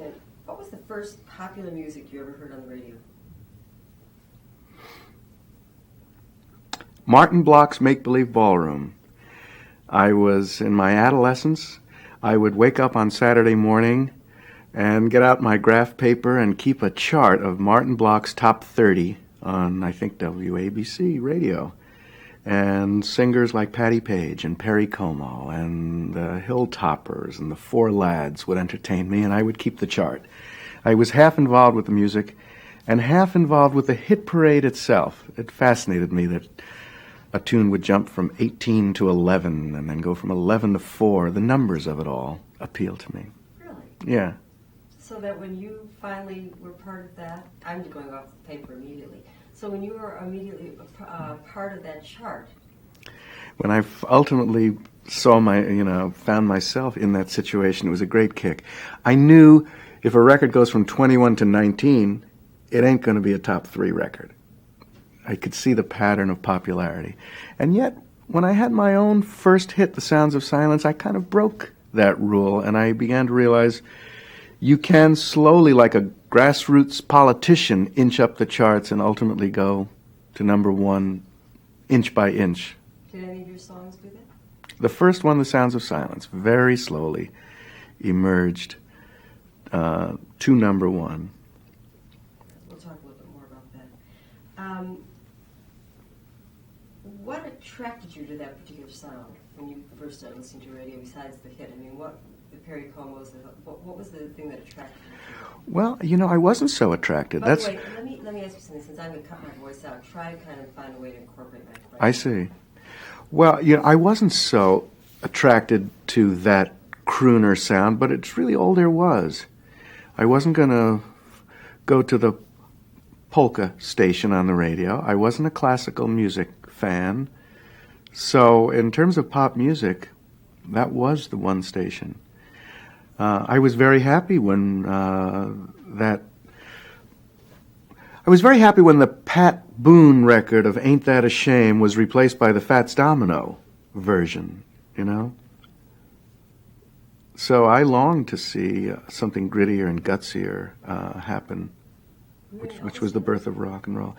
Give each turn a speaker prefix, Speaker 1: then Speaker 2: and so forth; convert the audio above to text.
Speaker 1: And what was the first popular music you ever heard on the radio?
Speaker 2: Martin Block's Make Believe Ballroom. I was in my adolescence. I would wake up on Saturday morning and get out my graph paper and keep a chart of Martin Block's top 30 on, I think, WABC radio. And singers like Patti Page and Perry Como and the Hilltoppers and the Four Lads would entertain me, and I would keep the chart. I was half involved with the music and half involved with the hit parade itself. It fascinated me that a tune would jump from 18 to 11 and then go from 11 to 4. The numbers of it all appealed to me.
Speaker 1: Really?
Speaker 2: Yeah.
Speaker 1: So that when you finally were part of that, I'm going off the paper immediately. So when you were immediately part of that chart.
Speaker 2: When I ultimately found myself in that situation, it was a great kick. I knew if a record goes from 21 to 19, it ain't going to be a top 3 record. I could see the pattern of popularity. And yet, when I had my own first hit, The Sounds of Silence, I kind of broke that rule, and I began to realize you can slowly, like a grassroots politician, inch up the charts and ultimately go to number 1 inch by inch.
Speaker 1: Did any of your songs do that?
Speaker 2: The first one, The Sounds of Silence, very slowly emerged to number 1.
Speaker 1: We'll talk a little bit more about that. What attracted you to that particular sound when you first started listening to radio besides the hit? I mean, the Perry Comos, what was the thing that attracted you?
Speaker 2: Well, I wasn't so attracted.
Speaker 1: By the way, let me ask you something. Since I'm going to cut my voice out, try to kind of find a way to incorporate my question.
Speaker 2: I see. Well, I wasn't so attracted to that crooner sound, but it's really all there was. I wasn't going to go to the polka station on the radio. I wasn't a classical music fan. So in terms of pop music, that was the one station. I was very happy when the Pat Boone record of Ain't That a Shame was replaced by the Fats Domino version, So I longed to see something grittier and gutsier happen, which was the birth of rock and roll.